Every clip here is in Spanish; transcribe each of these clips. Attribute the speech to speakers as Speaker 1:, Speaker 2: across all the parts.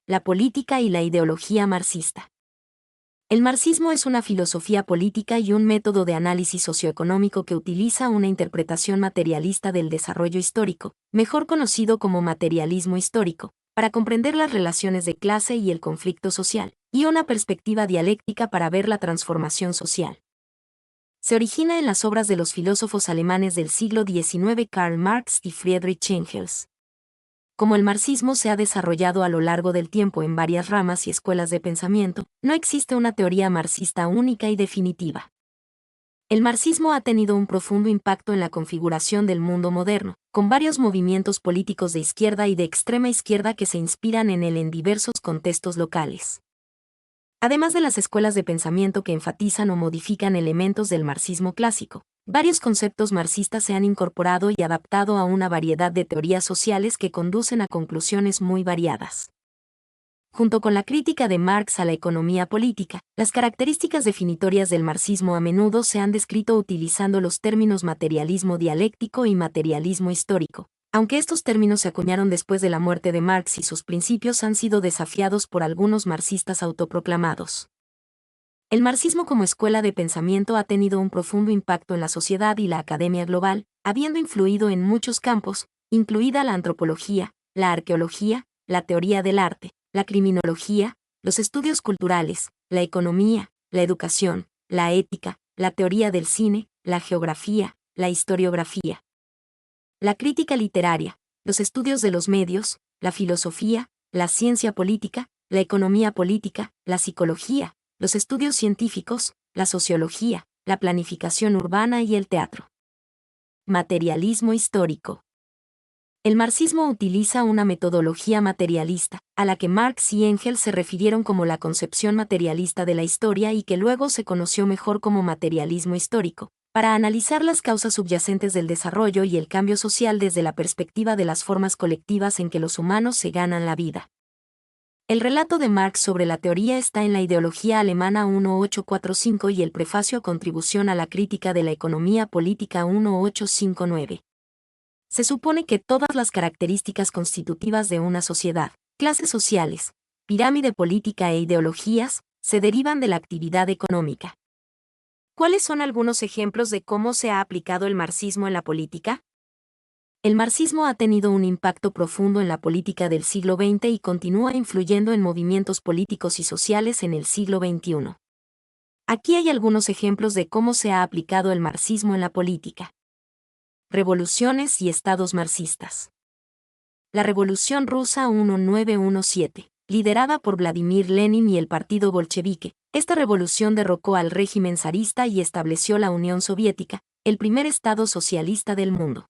Speaker 1: la política y la ideología marxista. El marxismo es una filosofía política y un método de análisis socioeconómico que utiliza una interpretación materialista del desarrollo histórico, mejor conocido como materialismo histórico, para comprender las relaciones de clase y el conflicto social, y una perspectiva dialéctica para ver la transformación social. Se origina en las obras de los filósofos alemanes del siglo XIX Karl Marx y Friedrich Engels. Como el marxismo se ha desarrollado a lo largo del tiempo en varias ramas y escuelas de pensamiento, no existe una teoría marxista única y definitiva. El marxismo ha tenido un profundo impacto en la configuración del mundo moderno, con varios movimientos políticos de izquierda y de extrema izquierda que se inspiran en él en diversos contextos locales. Además de las escuelas de pensamiento que enfatizan o modifican elementos del marxismo clásico, varios conceptos marxistas se han incorporado y adaptado a una variedad de teorías sociales que conducen a conclusiones muy variadas. Junto con la crítica de Marx a la economía política, las características definitorias del marxismo a menudo se han descrito utilizando los términos materialismo dialéctico y materialismo histórico, aunque estos términos se acuñaron después de la muerte de Marx y sus principios han sido desafiados por algunos marxistas autoproclamados. El marxismo como escuela de pensamiento ha tenido un profundo impacto en la sociedad y la academia global, habiendo influido en muchos campos, incluida la antropología, la arqueología, la teoría del arte, la criminología, los estudios culturales, la economía, la educación, la ética, la teoría del cine, la geografía, la historiografía, la crítica literaria, los estudios de los medios, la filosofía, la ciencia política, la economía política, la psicología, los estudios científicos, la sociología, la planificación urbana y el teatro. Materialismo histórico. El marxismo utiliza una metodología materialista, a la que Marx y Engels se refirieron como la concepción materialista de la historia y que luego se conoció mejor como materialismo histórico, para analizar las causas subyacentes del desarrollo y el cambio social desde la perspectiva de las formas colectivas en que los humanos se ganan la vida. El relato de Marx sobre la teoría está en la Ideología Alemana 1845 y el prefacio Contribución a la Crítica de la Economía Política 1859. Se supone que todas las características constitutivas de una sociedad, clases sociales, pirámide política e ideologías, se derivan de la actividad económica. ¿Cuáles son algunos ejemplos de cómo se ha aplicado el marxismo en la política? El marxismo ha tenido un impacto profundo en la política del siglo XX y continúa influyendo en movimientos políticos y sociales en el siglo XXI. Aquí hay algunos ejemplos de cómo se ha aplicado el marxismo en la política. Revoluciones y estados marxistas. La Revolución Rusa 1917, liderada por Vladimir Lenin y el Partido Bolchevique, esta revolución derrocó al régimen zarista y estableció la Unión Soviética, el primer estado socialista del mundo.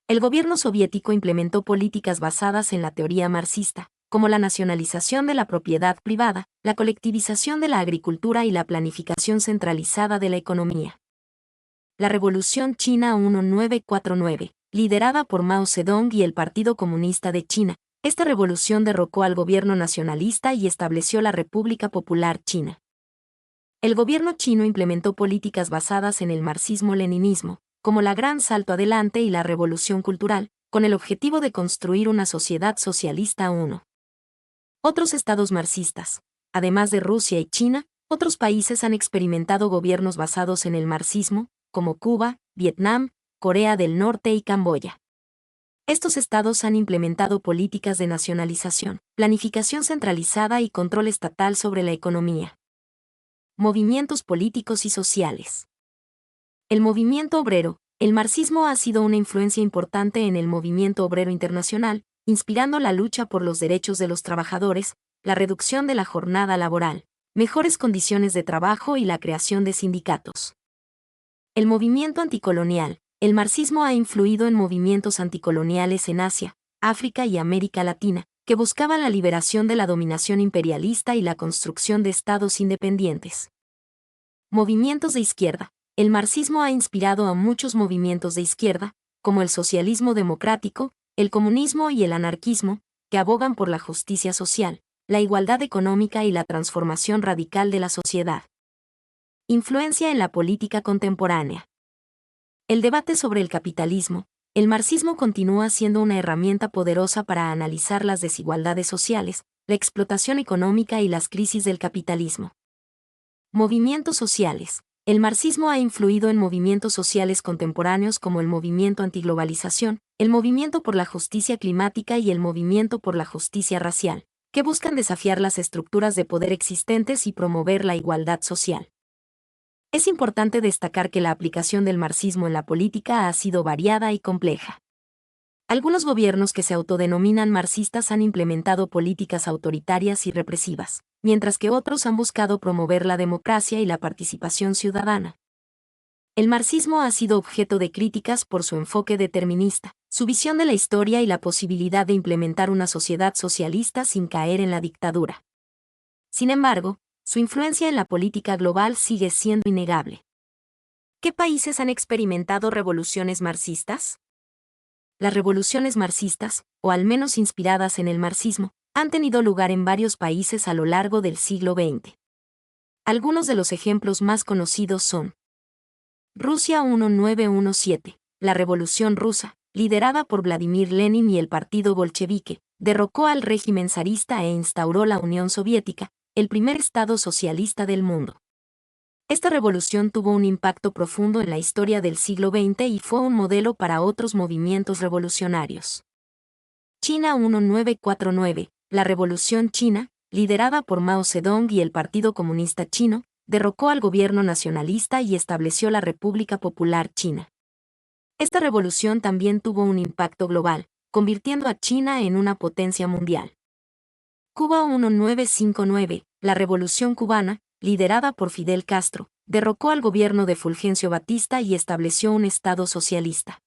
Speaker 1: El gobierno soviético implementó políticas basadas en la teoría marxista, como la nacionalización de la propiedad privada, la colectivización de la agricultura y la planificación centralizada de la economía. La Revolución China 1949, liderada por Mao Zedong y el Partido Comunista de China, esta revolución derrocó al gobierno nacionalista y estableció la República Popular China. El gobierno chino implementó políticas basadas en el marxismo-leninismo, como la Gran Salto Adelante y la Revolución Cultural, con el objetivo de construir una sociedad socialista uno. Otros estados marxistas, además de Rusia y China, otros países han experimentado gobiernos basados en el marxismo, como Cuba, Vietnam, Corea del Norte y Camboya. Estos estados han implementado políticas de nacionalización, planificación centralizada y control estatal sobre la economía. Movimientos políticos y sociales. El movimiento obrero. El marxismo ha sido una influencia importante en el movimiento obrero internacional, inspirando la lucha por los derechos de los trabajadores, la reducción de la jornada laboral, mejores condiciones de trabajo y la creación de sindicatos. El movimiento anticolonial. El marxismo ha influido en movimientos anticoloniales en Asia, África y América Latina, que buscaban la liberación de la dominación imperialista y la construcción de estados independientes. Movimientos de izquierda. El marxismo ha inspirado a muchos movimientos de izquierda, como el socialismo democrático, el comunismo y el anarquismo, que abogan por la justicia social, la igualdad económica y la transformación radical de la sociedad. Influencia en la política contemporánea. El debate sobre el capitalismo. El marxismo continúa siendo una herramienta poderosa para analizar las desigualdades sociales, la explotación económica y las crisis del capitalismo. Movimientos sociales. El marxismo ha influido en movimientos sociales contemporáneos como el movimiento antiglobalización, el movimiento por la justicia climática y el movimiento por la justicia racial, que buscan desafiar las estructuras de poder existentes y promover la igualdad social. Es importante destacar que la aplicación del marxismo en la política ha sido variada y compleja. Algunos gobiernos que se autodenominan marxistas han implementado políticas autoritarias y represivas, mientras que otros han buscado promover la democracia y la participación ciudadana. El marxismo ha sido objeto de críticas por su enfoque determinista, su visión de la historia y la posibilidad de implementar una sociedad socialista sin caer en la dictadura. Sin embargo, su influencia en la política global sigue siendo innegable. ¿Qué países han experimentado revoluciones marxistas? Las revoluciones marxistas, o al menos inspiradas en el marxismo, han tenido lugar en varios países a lo largo del siglo XX. Algunos de los ejemplos más conocidos son Rusia 1917, la Revolución Rusa, liderada por Vladimir Lenin y el Partido Bolchevique, derrocó al régimen zarista e instauró la Unión Soviética, el primer estado socialista del mundo. Esta revolución tuvo un impacto profundo en la historia del siglo XX y fue un modelo para otros movimientos revolucionarios. China 1949, la Revolución China, liderada por Mao Zedong y el Partido Comunista Chino, derrocó al gobierno nacionalista y estableció la República Popular China. Esta revolución también tuvo un impacto global, convirtiendo a China en una potencia mundial. Cuba 1959, la Revolución Cubana, liderada por Fidel Castro, derrocó al gobierno de Fulgencio Batista y estableció un Estado socialista.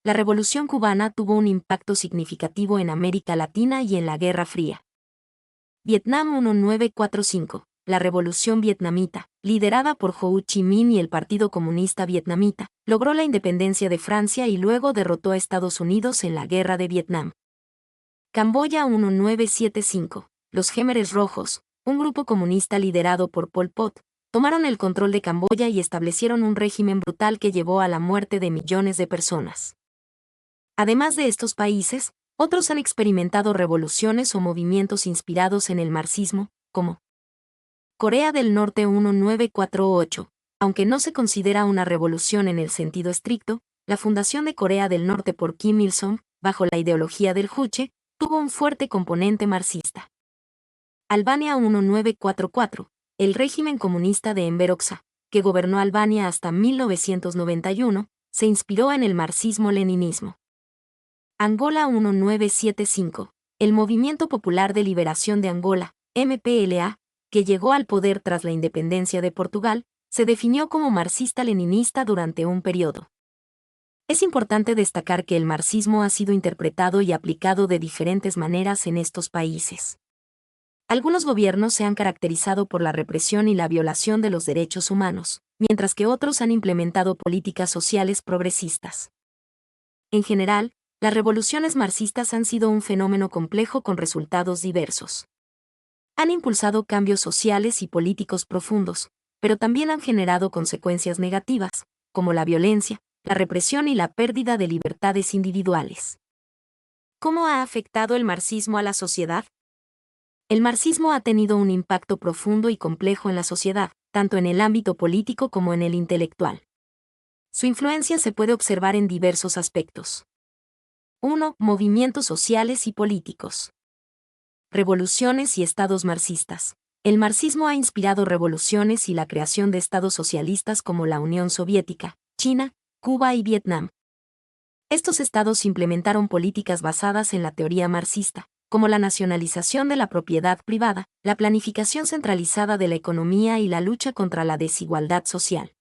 Speaker 1: La Revolución Cubana tuvo un impacto significativo en América Latina y en la Guerra Fría. Vietnam 1945, la Revolución Vietnamita, liderada por Ho Chi Minh y el Partido Comunista Vietnamita, logró la independencia de Francia y luego derrotó a Estados Unidos en la Guerra de Vietnam. Camboya 1975, los Khmeres Rojos, un grupo comunista liderado por Pol Pot, tomaron el control de Camboya y establecieron un régimen brutal que llevó a la muerte de millones de personas. Además de estos países, otros han experimentado revoluciones o movimientos inspirados en el marxismo, como Corea del Norte 1948, aunque no se considera una revolución en el sentido estricto, la fundación de Corea del Norte por Kim Il-sung, bajo la ideología del Juche, tuvo un fuerte componente marxista. Albania 1944, el régimen comunista de Enver Hoxha, que gobernó Albania hasta 1991, se inspiró en el marxismo-leninismo. Angola 1975, el Movimiento Popular de Liberación de Angola, MPLA, que llegó al poder tras la independencia de Portugal, se definió como marxista-leninista durante un periodo. Es importante destacar que el marxismo ha sido interpretado y aplicado de diferentes maneras en estos países. Algunos gobiernos se han caracterizado por la represión y la violación de los derechos humanos, mientras que otros han implementado políticas sociales progresistas. En general, las revoluciones marxistas han sido un fenómeno complejo con resultados diversos. Han impulsado cambios sociales y políticos profundos, pero también han generado consecuencias negativas, como la violencia, la represión y la pérdida de libertades individuales. ¿Cómo ha afectado el marxismo a la sociedad? El marxismo ha tenido un impacto profundo y complejo en la sociedad, tanto en el ámbito político como en el intelectual. Su influencia se puede observar en diversos aspectos. 1. Movimientos sociales y políticos. Revoluciones y estados marxistas. El marxismo ha inspirado revoluciones y la creación de estados socialistas como la Unión Soviética, China, Cuba y Vietnam. Estos estados implementaron políticas basadas en la teoría marxista, como la nacionalización de la propiedad privada, la planificación centralizada de la economía y la lucha contra la desigualdad social.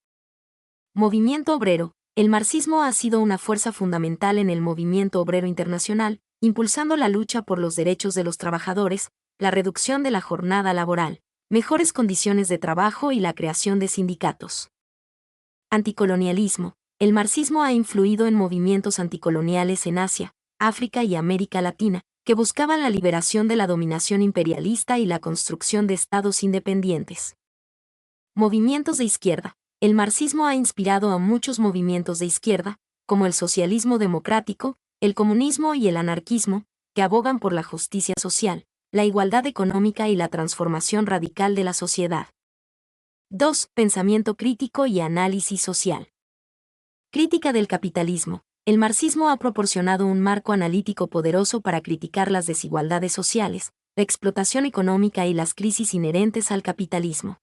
Speaker 1: Movimiento obrero. El marxismo ha sido una fuerza fundamental en el movimiento obrero internacional, impulsando la lucha por los derechos de los trabajadores, la reducción de la jornada laboral, mejores condiciones de trabajo y la creación de sindicatos. Anticolonialismo. El marxismo ha influido en movimientos anticoloniales en Asia, África y América Latina, que buscaban la liberación de la dominación imperialista y la construcción de estados independientes. Movimientos de izquierda. El marxismo ha inspirado a muchos movimientos de izquierda, como el socialismo democrático, el comunismo y el anarquismo, que abogan por la justicia social, la igualdad económica y la transformación radical de la sociedad. 2. Pensamiento crítico y análisis social. Crítica del capitalismo. El marxismo ha proporcionado un marco analítico poderoso para criticar las desigualdades sociales, la explotación económica y las crisis inherentes al capitalismo.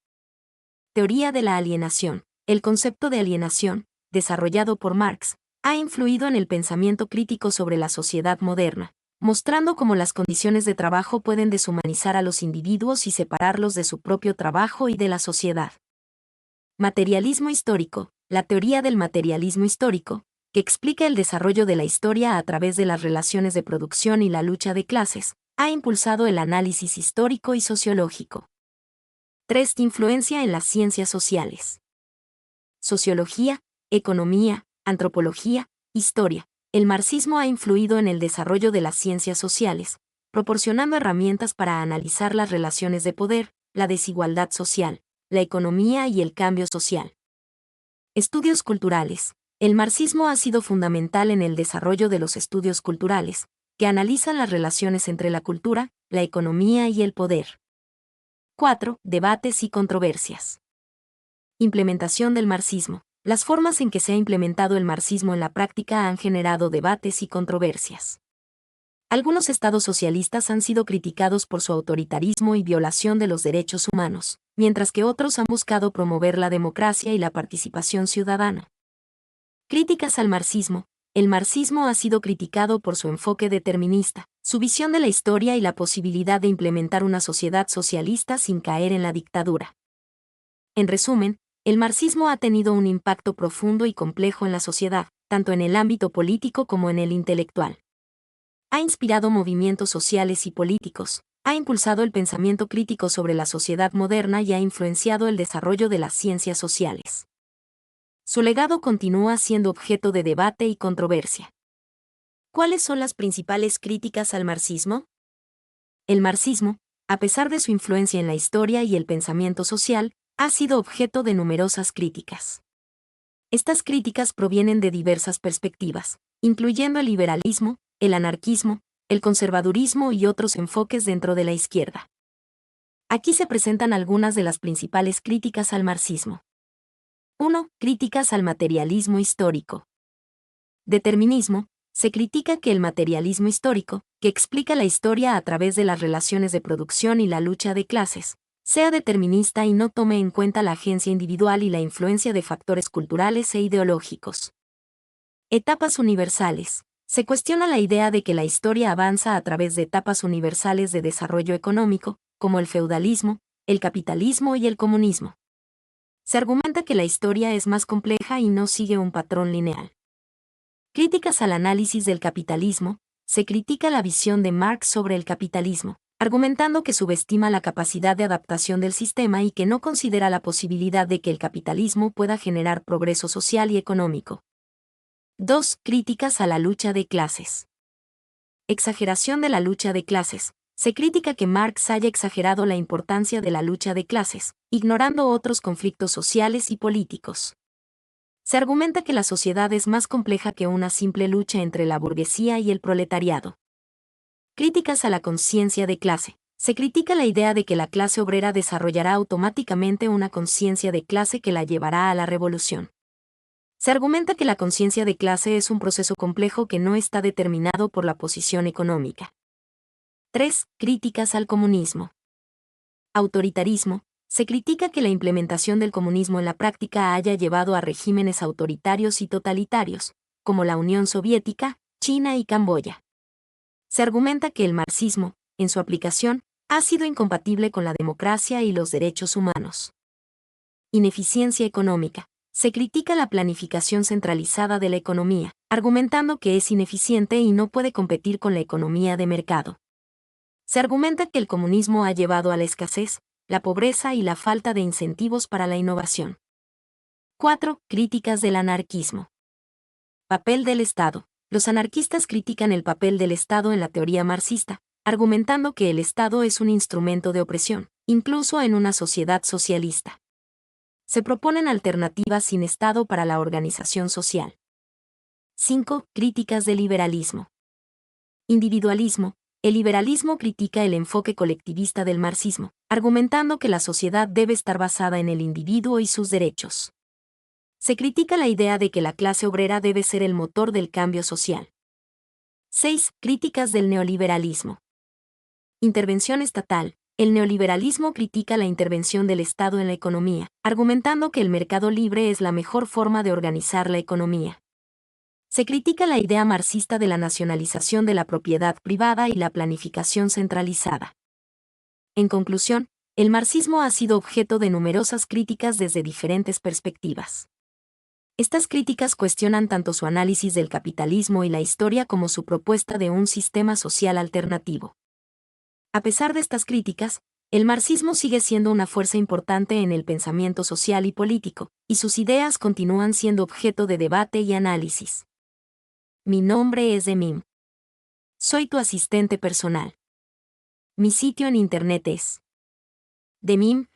Speaker 1: Teoría de la alienación. El concepto de alienación, desarrollado por Marx, ha influido en el pensamiento crítico sobre la sociedad moderna, mostrando cómo las condiciones de trabajo pueden deshumanizar a los individuos y separarlos de su propio trabajo y de la sociedad. Materialismo histórico. La teoría del materialismo histórico, que explica el desarrollo de la historia a través de las relaciones de producción y la lucha de clases, ha impulsado el análisis histórico y sociológico. 3. Influencia en las ciencias sociales. Sociología, economía, antropología, historia. El marxismo ha influido en el desarrollo de las ciencias sociales, proporcionando herramientas para analizar las relaciones de poder, la desigualdad social, la economía y el cambio social. Estudios culturales. El marxismo ha sido fundamental en el desarrollo de los estudios culturales, que analizan las relaciones entre la cultura, la economía y el poder. 4. Debates y controversias. Implementación del marxismo. Las formas en que se ha implementado el marxismo en la práctica han generado debates y controversias. Algunos estados socialistas han sido criticados por su autoritarismo y violación de los derechos humanos, mientras que otros han buscado promover la democracia y la participación ciudadana. Críticas al marxismo. El marxismo ha sido criticado por su enfoque determinista, su visión de la historia y la posibilidad de implementar una sociedad socialista sin caer en la dictadura. En resumen, el marxismo ha tenido un impacto profundo y complejo en la sociedad, tanto en el ámbito político como en el intelectual. Ha inspirado movimientos sociales y políticos, ha impulsado el pensamiento crítico sobre la sociedad moderna y ha influenciado el desarrollo de las ciencias sociales. Su legado continúa siendo objeto de debate y controversia. ¿Cuáles son las principales críticas al marxismo? El marxismo, a pesar de su influencia en la historia y el pensamiento social, ha sido objeto de numerosas críticas. Estas críticas provienen de diversas perspectivas, incluyendo el liberalismo, el anarquismo, el conservadurismo y otros enfoques dentro de la izquierda. Aquí se presentan algunas de las principales críticas al marxismo. 1. Críticas al materialismo histórico. Determinismo. Se critica que el materialismo histórico, que explica la historia a través de las relaciones de producción y la lucha de clases, sea determinista y no tome en cuenta la agencia individual y la influencia de factores culturales e ideológicos. Etapas universales. Se cuestiona la idea de que la historia avanza a través de etapas universales de desarrollo económico, como el feudalismo, el capitalismo y el comunismo. Se argumenta que la historia es más compleja y no sigue un patrón lineal. Críticas al análisis del capitalismo. Se critica la visión de Marx sobre el capitalismo, argumentando que subestima la capacidad de adaptación del sistema y que no considera la posibilidad de que el capitalismo pueda generar progreso social y económico. 2. Críticas a la lucha de clases. Exageración de la lucha de clases. Se critica que Marx haya exagerado la importancia de la lucha de clases, ignorando otros conflictos sociales y políticos. Se argumenta que la sociedad es más compleja que una simple lucha entre la burguesía y el proletariado. Críticas a la conciencia de clase. Se critica la idea de que la clase obrera desarrollará automáticamente una conciencia de clase que la llevará a la revolución. Se argumenta que la conciencia de clase es un proceso complejo que no está determinado por la posición económica. 3. Críticas al comunismo. Autoritarismo. Se critica que la implementación del comunismo en la práctica haya llevado a regímenes autoritarios y totalitarios, como la Unión Soviética, China y Camboya. Se argumenta que el marxismo, en su aplicación, ha sido incompatible con la democracia y los derechos humanos. Ineficiencia económica. Se critica la planificación centralizada de la economía, argumentando que es ineficiente y no puede competir con la economía de mercado. Se argumenta que el comunismo ha llevado a la escasez, la pobreza y la falta de incentivos para la innovación. 4. Críticas del anarquismo. Papel del Estado. Los anarquistas critican el papel del Estado en la teoría marxista, argumentando que el Estado es un instrumento de opresión, incluso en una sociedad socialista. Se proponen alternativas sin Estado para la organización social. 5. Críticas del liberalismo. Individualismo. El liberalismo critica el enfoque colectivista del marxismo, argumentando que la sociedad debe estar basada en el individuo y sus derechos. Se critica la idea de que la clase obrera debe ser el motor del cambio social. 6. Críticas del neoliberalismo. Intervención estatal. El neoliberalismo critica la intervención del Estado en la economía, argumentando que el mercado libre es la mejor forma de organizar la economía. Se critica la idea marxista de la nacionalización de la propiedad privada y la planificación centralizada. En conclusión, el marxismo ha sido objeto de numerosas críticas desde diferentes perspectivas. Estas críticas cuestionan tanto su análisis del capitalismo y la historia como su propuesta de un sistema social alternativo. A pesar de estas críticas, el marxismo sigue siendo una fuerza importante en el pensamiento social y político, y sus ideas continúan siendo objeto de debate y análisis. Mi nombre es Demim. Soy tu asistente personal. Mi sitio en internet es demim.es.tl.